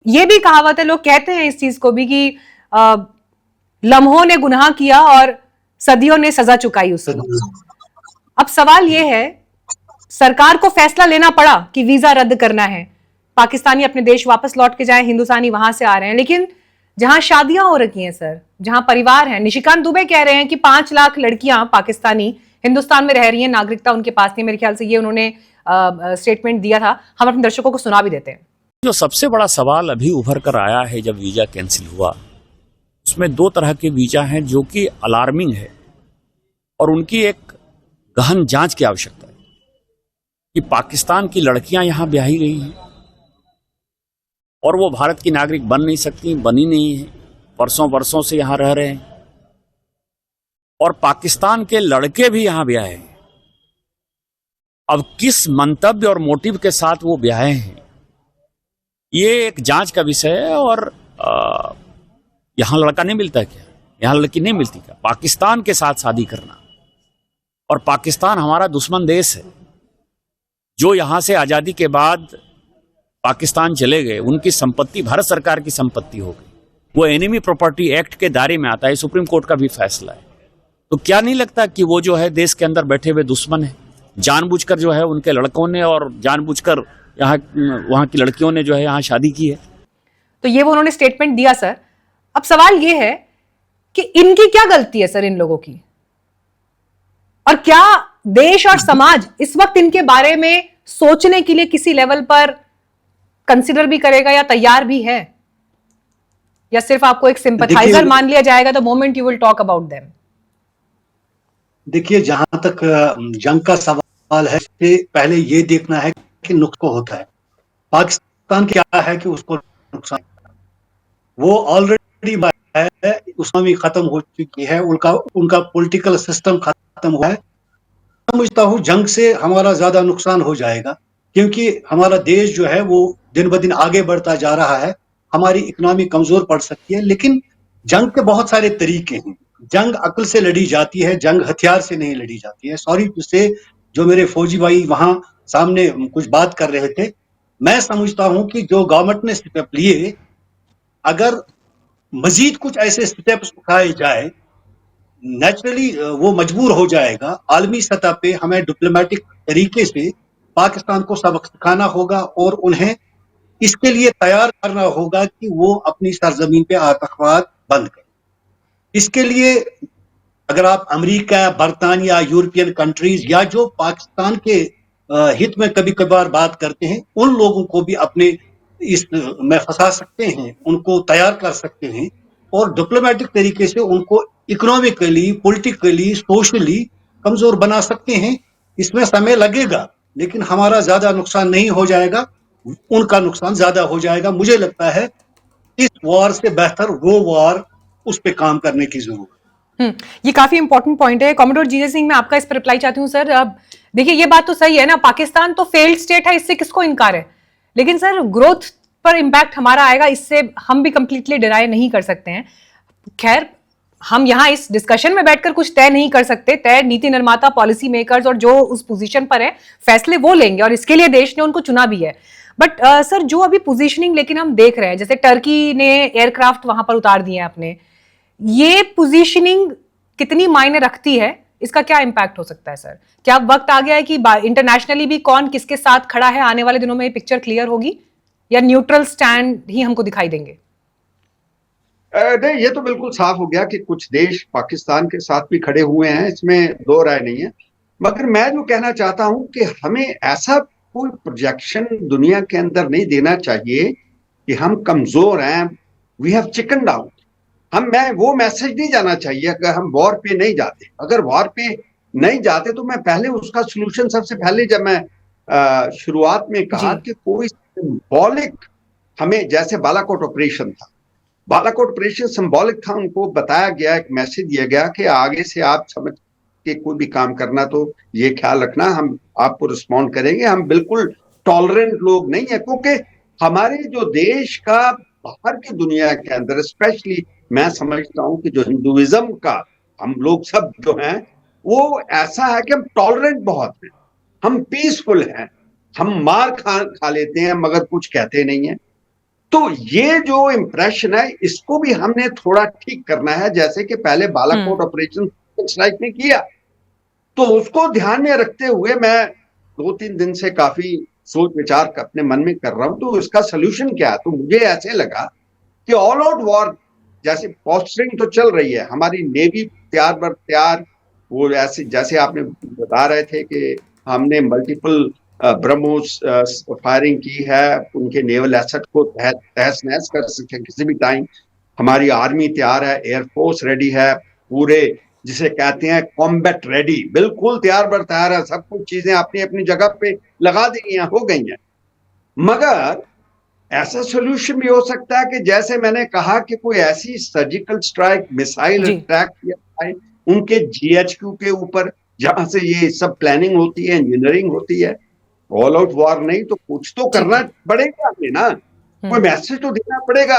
ये भी कहावत है, लोग कहते हैं इस चीज को भी कि लम्हों ने गुनाह किया और सदियों ने सजा चुकाई उसकी। अब सवाल ये है, सरकार को फैसला लेना पड़ा कि वीजा रद्द करना है, पाकिस्तानी अपने देश वापस लौट के जाएं, हिंदुस्तानी वहां से आ रहे हैं, लेकिन जहां शादियां हो रखी हैं सर, जहां परिवार है, निशिकांत दुबे कह रहे हैं कि 5 लाख लड़कियां पाकिस्तानी हिंदुस्तान में रह रही हैं, नागरिकता उनके पास नहीं। मेरे ख्याल से ये उन्होंने स्टेटमेंट दिया था, हम अपने दर्शकों को सुना भी देते हैं। जो सबसे बड़ा सवाल अभी उभर कर आया है जब वीजा कैंसिल हुआ, उसमें 2 तरह के वीजा हैं जो कि अलार्मिंग है और उनकी एक गहन जांच की आवश्यकता है कि पाकिस्तान की लड़कियां यहां ब्याही गई हैं और वो भारत की नागरिक बन नहीं सकती, बनी नहीं है, वर्षों से यहां रह रहे हैं, और पाकिस्तान के लड़के भी यहां ब्याहे हैं। अब किस मंतव्य और मोटिव के साथ वो ब्याहे हैं, ये एक जांच का विषय है। और यहां लड़का नहीं मिलता क्या, यहां लड़की नहीं मिलती क्या? पाकिस्तान के साथ शादी करना, और पाकिस्तान हमारा दुश्मन देश है। जो यहां से आजादी के बाद पाकिस्तान चले गए, उनकी संपत्ति भारत सरकार की संपत्ति हो गई, वो एनिमी प्रॉपर्टी एक्ट के दायरे में आता है, सुप्रीम कोर्ट का भी फैसला है। तो क्या नहीं लगता कि वो जो है देश के अंदर बैठे हुए दुश्मन है, जानबूझकर जो है उनके लड़कों ने और जानबूझकर यहाँ वहां की लड़कियों ने जो है यहाँ शादी की है। तो ये वो उन्होंने स्टेटमेंट दिया सर। अब सवाल ये है कि इनकी क्या गलती है सर, इन लोगों की, और क्या देश और समाज इस वक्त इनके बारे में सोचने के लिए किसी लेवल पर कंसिडर भी करेगा या तैयार भी है, या सिर्फ आपको एक सिंपथाइजर मान लिया जाएगा the moment you will talk about them? देखिए, जहां तक जंग का सवाल है, पहले ये देखना है कि नुकसान होता है। पाकिस्तान क्या है कि उसको नुकसान, वो ऑलरेडी है, इकोनॉमी खत्म हो चुकी है, उनका पॉलिटिकल सिस्टम खत्म हुआ है। समझता हूँ जंग से हमारा ज्यादा नुकसान हो जाएगा, क्योंकि हमारा देश जो है वो दिन ब दिन आगे बढ़ता जा रहा है, हमारी इकोनॉमी कमजोर पड़ सकती है। लेकिन जंग के बहुत सारे तरीके हैं। जंग अक्ल से लड़ी जाती है, जंग हथियार से नहीं लड़ी जाती है। सॉरी टू से, जो मेरे फौजी भाई वहां सामने कुछ बात कर रहे थे, मैं समझता हूं कि जो गवर्नमेंट ने स्टेप लिए, अगर मजीद कुछ ऐसे स्टेप्स उठाए जाए, नेचुरली वो मजबूर हो जाएगा। आलमी सतह पे हमें डिप्लोमेटिक तरीके से पाकिस्तान को सबक सिखाना होगा और उन्हें इसके लिए तैयार करना होगा कि वो अपनी सरजमीन पे आतंकवाद बंद करें। इसके लिए अगर आप अमेरिका, बरतानिया, यूरोपियन कंट्रीज या जो पाकिस्तान के हित में कभी कभार बात करते हैं, उन लोगों को भी अपने इस में फंसा सकते हैं, उनको तैयार कर सकते हैं और डिप्लोमेटिक तरीके से उनको इकोनॉमिकली, पॉलिटिकली, सोशली कमजोर बना सकते हैं। इसमें समय लगेगा, लेकिन हमारा ज्यादा नुकसान नहीं हो जाएगा, उनका नुकसान ज्यादा हो जाएगा। मुझे लगता है इस वॉर से बेहतर वो वॉर, उस पर काम करने की जरूरत। ये काफी इंपॉर्टेंट पॉइंट है। कॉमोडोर जीजे सिंह, मैं आपका इस पर रिप्लाई चाहती हूँ सर। अब देखिए, ये बात तो सही है ना, पाकिस्तान तो फेल्ड स्टेट है, इससे किसको इनकार है, लेकिन सर ग्रोथ पर इंपैक्ट हमारा आएगा, इससे हम भी कंप्लीटली डिनाई नहीं कर सकते हैं। खैर, हम यहाँ इस डिस्कशन में बैठकर कुछ तय नहीं कर सकते, तय नीति निर्माता, पॉलिसी मेकर्स और जो उस पोजीशन पर है फैसले वो लेंगे, और इसके लिए देश ने उनको चुना भी है। बट सर, जो अभी पोजीशनिंग लेकिन हम देख रहे हैं, जैसे टर्की ने एयरक्राफ्ट वहां पर उतार दिए हैं अपने, ये पोजीशनिंग कितनी मायने रखती है, इसका क्या इंपैक्ट हो सकता है सर? क्या वक्त आ गया है कि इंटरनेशनली भी कौन किसके साथ खड़ा है, आने वाले दिनों में पिक्चर क्लियर होगी, या न्यूट्रल स्टैंड ही हमको दिखाई देंगे? नहीं, ये तो बिल्कुल साफ हो गया कि कुछ देश पाकिस्तान के साथ भी खड़े हुए हैं, इसमें दो राय नहीं है। मगर मैं जो कहना चाहता हूं कि हमें ऐसा कोई प्रोजेक्शन दुनिया के अंदर नहीं देना चाहिए कि हम कमजोर हैं, वी हैव चिकन आउट। मैं वो मैसेज नहीं जाना चाहिए अगर हम वॉर पे नहीं जाते। अगर वॉर पे नहीं जाते तो मैं पहले उसका सोल्यूशन, सबसे पहले जब मैं शुरुआत में कहा कि कोई सिंबॉलिक, हमें जैसे बालाकोट ऑपरेशन था, बालाकोट ऑपरेशन सिंबॉलिक था, उनको बताया गया, एक मैसेज दिया गया कि आगे से आप समझ के कोई भी काम करना तो ये ख्याल रखना, हम आपको रिस्पॉन्ड करेंगे। हम बिल्कुल टॉलरेंट लोग नहीं है, क्योंकि हमारे जो देश का बाहर की दुनिया के अंदर, स्पेशली मैं समझता हूं कि जो हिंदुइज्म का हम लोग सब जो हैं, वो ऐसा है कि हम टॉलरेंट बहुत हैं, हम पीसफुल हैं, हम मार खा लेते हैं मगर कुछ कहते नहीं है। तो ये जो इम्प्रेशन है इसको भी हमने थोड़ा ठीक करना है, जैसे कि पहले बालाकोट ऑपरेशन स्ट्राइक ने किया। तो उसको ध्यान में रखते हुए मैं 2-3 दिन से काफी सोच विचार अपने मन में कर रहा हूं, तो इसका सोल्यूशन क्या है। तो मुझे ऐसे लगा कि ऑल आउट वॉर जैसे पोस्टरिंग तो चल रही है, हमारी नेवी तैयार बर तैयार, वो ऐसे जैसे आपने बता रहे थे कि हमने मल्टीपल ब्रह्मोस फायरिंग की है, उनके नेवल एसेट को तहस नहस कर सके किसी भी टाइम। हमारी आर्मी तैयार है, एयरफोर्स रेडी है, पूरे जिसे कहते हैं कॉम्बैट रेडी, बिल्कुल तैयार बर तैयार है, सब कुछ चीजें अपनी अपनी जगह पे लगा दी गई हैं, हो गई हैं। मगर ऐसा सोल्यूशन भी हो सकता है कि जैसे मैंने कहा कि कोई ऐसी सर्जिकल स्ट्राइक, मिसाइल जी। अटैक किया जाए उनके जीएचक्यू के ऊपर, जहां से ये सब प्लानिंग होती है, इंजीनियरिंग होती है। ऑल आउट वॉर नहीं तो कुछ तो करना पड़ेगा हमें ना, कोई मैसेज तो देना पड़ेगा।